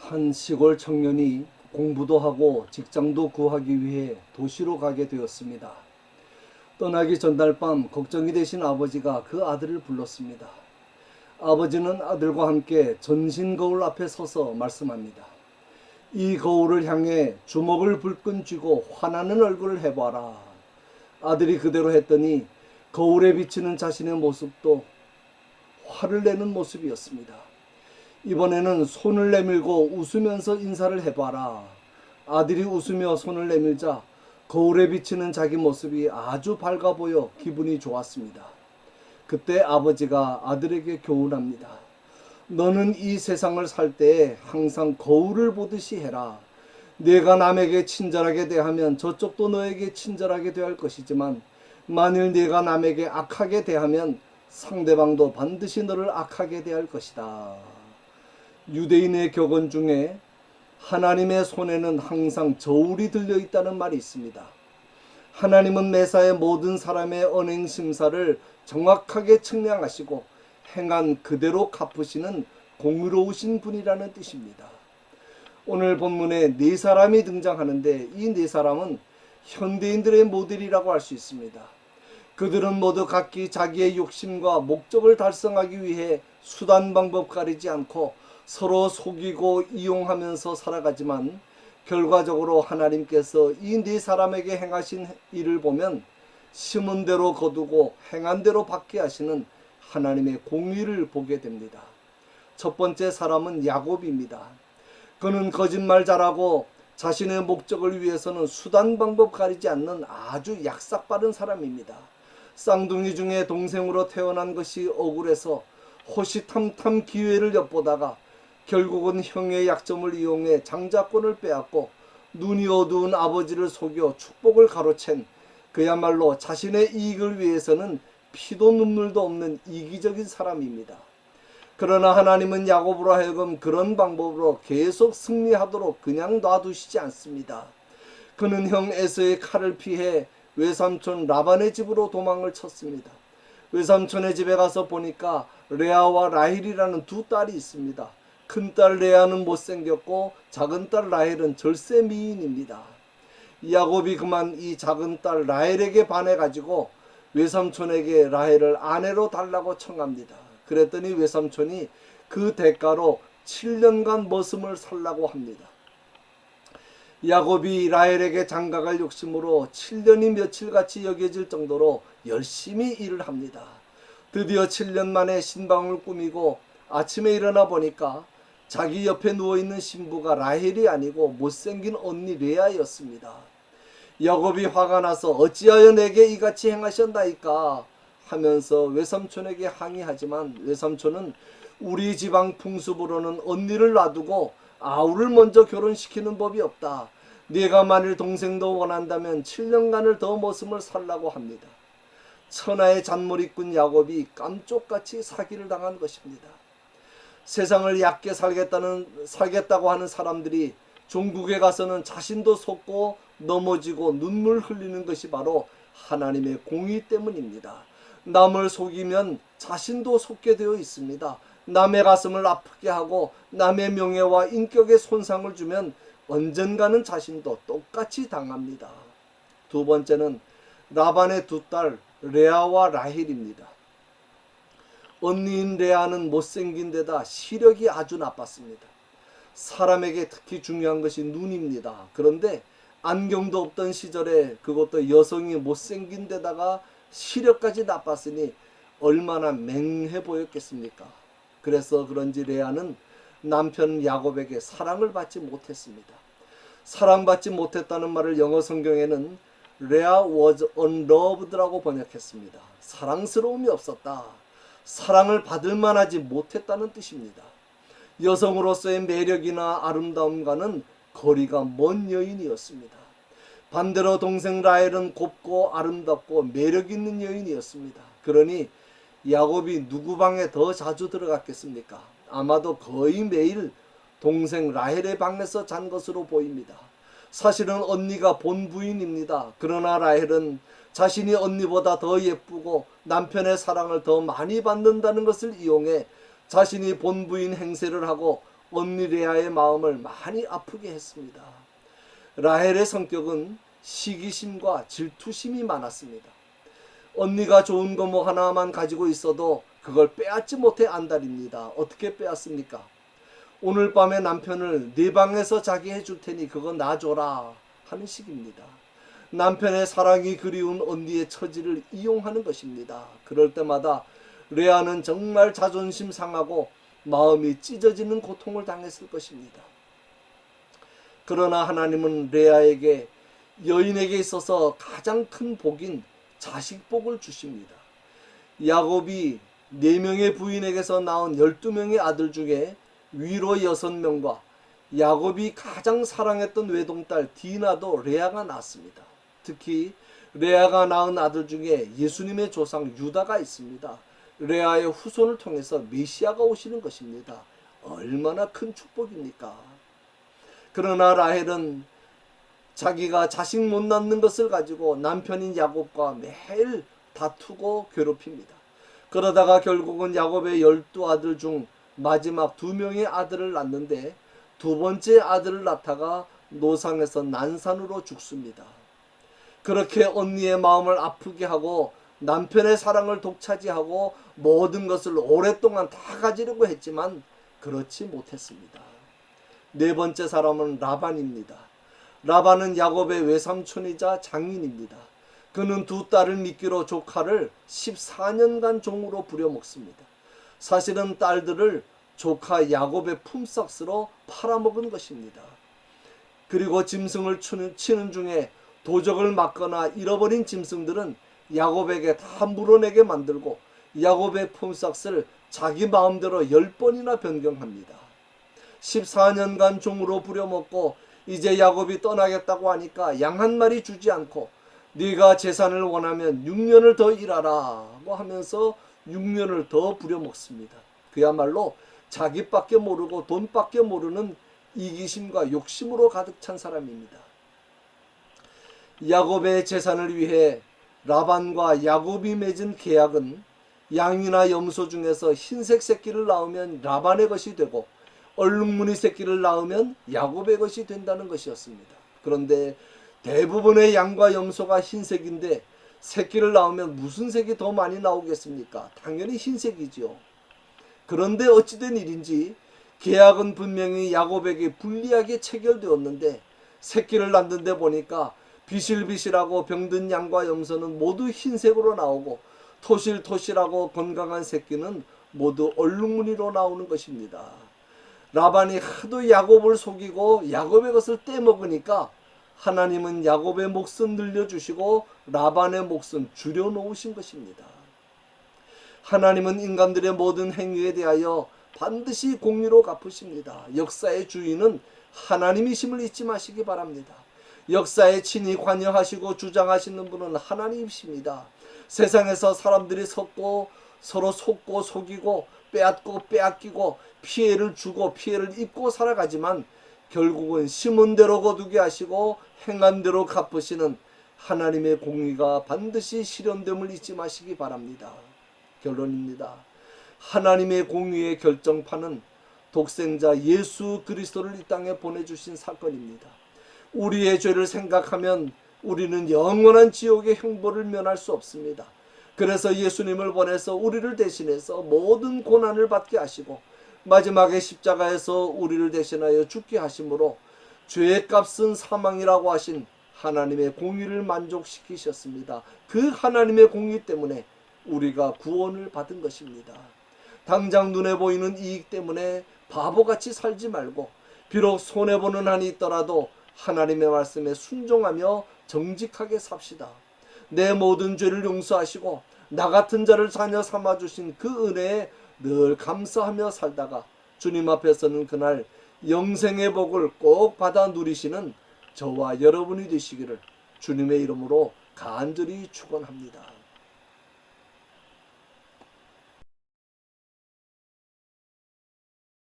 한 시골 청년이 공부도 하고 직장도 구하기 위해 도시로 가게 되었습니다. 떠나기 전날 밤 걱정이 되신 아버지가 그 아들을 불렀습니다. 아버지는 아들과 함께 전신 거울 앞에 서서 말씀합니다. 이 거울을 향해 주먹을 불끈 쥐고 화나는 얼굴을 해봐라. 아들이 그대로 했더니 거울에 비치는 자신의 모습도 화를 내는 모습이었습니다. 이번에는 손을 내밀고 웃으면서 인사를 해봐라. 아들이 웃으며 손을 내밀자 거울에 비치는 자기 모습이 아주 밝아 보여 기분이 좋았습니다. 그때 아버지가 아들에게 교훈합니다. 너는 이 세상을 살 때에 항상 거울을 보듯이 해라. 내가 남에게 친절하게 대하면 저쪽도 너에게 친절하게 대할 것이지만 만일 내가 남에게 악하게 대하면 상대방도 반드시 너를 악하게 대할 것이다. 유대인의 격언 중에 하나님의 손에는 항상 저울이 들려 있다는 말이 있습니다. 하나님은 매사에 모든 사람의 언행 심사를 정확하게 측량하시고 행한 그대로 갚으시는 공의로우신 분이라는 뜻입니다. 오늘 본문에 네 사람이 등장하는데 이 네 사람은 현대인들의 모델이라고 할 수 있습니다. 그들은 모두 각기 자기의 욕심과 목적을 달성하기 위해 수단 방법 가리지 않고 서로 속이고 이용하면서 살아가지만 결과적으로 하나님께서 이 네 사람에게 행하신 일을 보면 심은 대로 거두고 행한 대로 받게 하시는 하나님의 공의를 보게 됩니다. 첫 번째 사람은 야곱입니다. 그는 거짓말 잘하고 자신의 목적을 위해서는 수단 방법 가리지 않는 아주 약삭빠른 사람입니다. 쌍둥이 중에 동생으로 태어난 것이 억울해서 호시탐탐 기회를 엿보다가 결국은 형의 약점을 이용해 장자권을 빼앗고 눈이 어두운 아버지를 속여 축복을 가로챈 그야말로 자신의 이익을 위해서는 피도 눈물도 없는 이기적인 사람입니다. 그러나 하나님은 야곱으로 하여금 그런 방법으로 계속 승리하도록 그냥 놔두시지 않습니다. 그는 형 에서의 칼을 피해 외삼촌 라반의 집으로 도망을 쳤습니다. 외삼촌의 집에 가서 보니까 레아와 라헬이라는 두 딸이 있습니다. 큰딸 레아는 못생겼고 작은딸 라헬은 절세 미인입니다. 야곱이 그만 이 작은딸 라헬에게 반해가지고 외삼촌에게 라헬을 아내로 달라고 청합니다. 그랬더니 외삼촌이 그 대가로 7년간 머슴을 살라고 합니다. 야곱이 라헬에게 장가갈 욕심으로 7년이 며칠같이 여겨질 정도로 열심히 일을 합니다. 드디어 7년 만에 신방을 꾸미고 아침에 일어나 보니까 자기 옆에 누워있는 신부가 라헬이 아니고 못생긴 언니 레아였습니다. 야곱이 화가 나서 어찌하여 내게 이같이 행하셨나이까 하면서 외삼촌에게 항의하지만 외삼촌은 우리 지방 풍습으로는 언니를 놔두고 아우를 먼저 결혼시키는 법이 없다. 네가 만일 동생도 원한다면 7년간을 더 머슴을 살라고 합니다. 천하의 잔머리꾼 야곱이 깜쪽같이 사기를 당한 것입니다. 세상을 얕게 살겠다고 하는 사람들이 종국에 가서는 자신도 속고 넘어지고 눈물 흘리는 것이 바로 하나님의 공의 때문입니다. 남을 속이면 자신도 속게 되어 있습니다. 남의 가슴을 아프게 하고 남의 명예와 인격에 손상을 주면 언젠가는 자신도 똑같이 당합니다. 두 번째는 라반의 두 딸 레아와 라헬입니다. 언니인 레아는 못생긴 데다 시력이 아주 나빴습니다. 사람에게 특히 중요한 것이 눈입니다. 그런데 안경도 없던 시절에 그것도 여성이 못생긴 데다가 시력까지 나빴으니 얼마나 맹해 보였겠습니까? 그래서 그런지 레아는 남편 야곱에게 사랑을 받지 못했습니다. 사랑받지 못했다는 말을 영어 성경에는 레아 was unloved라고 번역했습니다. 사랑스러움이 없었다. 사랑을 받을 만하지 못했다는 뜻입니다. 여성으로서의 매력이나 아름다움과는 거리가 먼 여인이었습니다. 반대로 동생 라헬은 곱고 아름답고 매력 있는 여인이었습니다. 그러니 야곱이 누구 방에 더 자주 들어갔겠습니까? 아마도 거의 매일 동생 라헬의 방에서 잔 것으로 보입니다. 사실은 언니가 본 부인입니다. 그러나 라헬은 자신이 언니보다 더 예쁘고 남편의 사랑을 더 많이 받는다는 것을 이용해 자신이 본부인 행세를 하고 언니 레아의 마음을 많이 아프게 했습니다. 라헬의 성격은 시기심과 질투심이 많았습니다. 언니가 좋은 거 뭐 하나만 가지고 있어도 그걸 빼앗지 못해 안달입니다. 어떻게 빼앗습니까? 오늘 밤에 남편을 네 방에서 자게 해줄 테니 그거 놔줘라 하는 식입니다. 남편의 사랑이 그리운 언니의 처지를 이용하는 것입니다. 그럴 때마다 레아는 정말 자존심 상하고 마음이 찢어지는 고통을 당했을 것입니다. 그러나 하나님은 레아에게 여인에게 있어서 가장 큰 복인 자식복을 주십니다. 야곱이 4명의 부인에게서 낳은 12명의 아들 중에 위로 6명과 야곱이 가장 사랑했던 외동딸 디나도 레아가 낳았습니다. 특히 레아가 낳은 아들 중에 예수님의 조상 유다가 있습니다. 레아의 후손을 통해서 메시아가 오시는 것입니다. 얼마나 큰 축복입니까? 그러나 라헬은 자기가 자식 못 낳는 것을 가지고 남편인 야곱과 매일 다투고 괴롭힙니다. 그러다가 결국은 야곱의 12아들 중 마지막 2명의 아들을 낳는데 두 번째 아들을 낳다가 노상에서 난산으로 죽습니다. 그렇게 언니의 마음을 아프게 하고 남편의 사랑을 독차지하고 모든 것을 오랫동안 다 가지려고 했지만 그렇지 못했습니다. 네 번째 사람은 라반입니다. 라반은 야곱의 외삼촌이자 장인입니다. 그는 두 딸을 미끼로 조카를 14년간 종으로 부려먹습니다. 사실은 딸들을 조카 야곱의 품삯으로 팔아먹은 것입니다. 그리고 짐승을 치는 중에 도적을 맞거나 잃어버린 짐승들은 야곱에게 다 물어내게 만들고 야곱의 품삯을 자기 마음대로 10번이나 변경합니다. 14년간 종으로 부려먹고 이제 야곱이 떠나겠다고 하니까 양 한 마리 주지 않고 네가 재산을 원하면 6년을 더 일하라고 하면서 6년을 더 부려먹습니다. 그야말로 자기밖에 모르고 돈밖에 모르는 이기심과 욕심으로 가득 찬 사람입니다. 야곱의 재산을 위해 라반과 야곱이 맺은 계약은 양이나 염소 중에서 흰색 새끼를 낳으면 라반의 것이 되고 얼룩무늬 새끼를 낳으면 야곱의 것이 된다는 것이었습니다. 그런데 대부분의 양과 염소가 흰색인데 새끼를 낳으면 무슨 색이 더 많이 나오겠습니까? 당연히 흰색이지요. 그런데 어찌된 일인지 계약은 분명히 야곱에게 불리하게 체결되었는데 새끼를 낳는데 보니까 비실비실하고 병든 양과 염소는 모두 흰색으로 나오고 토실토실하고 건강한 새끼는 모두 얼룩무늬로 나오는 것입니다. 라반이 하도 야곱을 속이고 야곱의 것을 떼먹으니까 하나님은 야곱의 몫은 늘려주시고 라반의 몫은 줄여놓으신 것입니다. 하나님은 인간들의 모든 행위에 대하여 반드시 공의로 갚으십니다. 역사의 주인은 하나님이심을 잊지 마시기 바랍니다. 역사에 친히 관여하시고 주장하시는 분은 하나님이십니다. 세상에서 사람들이 서로 속고 속이고 빼앗고 빼앗기고 피해를 주고 피해를 입고 살아가지만 결국은 심은 대로 거두게 하시고 행한 대로 갚으시는 하나님의 공의가 반드시 실현됨을 잊지 마시기 바랍니다. 결론입니다. 하나님의 공의의 결정판은 독생자 예수 그리스도를 이 땅에 보내주신 사건입니다. 우리의 죄를 생각하면 우리는 영원한 지옥의 형벌을 면할 수 없습니다. 그래서 예수님을 보내서 우리를 대신해서 모든 고난을 받게 하시고 마지막에 십자가에서 우리를 대신하여 죽게 하심으로 죄의 값은 사망이라고 하신 하나님의 공의를 만족시키셨습니다. 그 하나님의 공의 때문에 우리가 구원을 받은 것입니다. 당장 눈에 보이는 이익 때문에 바보같이 살지 말고 비록 손해보는 한이 있더라도 하나님의 말씀에 순종하며 정직하게 삽시다. 내 모든 죄를 용서하시고 나 같은 자를 자녀 삼아주신 그 은혜에 늘 감사하며 살다가 주님 앞에서는 그날 영생의 복을 꼭 받아 누리시는 저와 여러분이 되시기를 주님의 이름으로 간절히 축원합니다.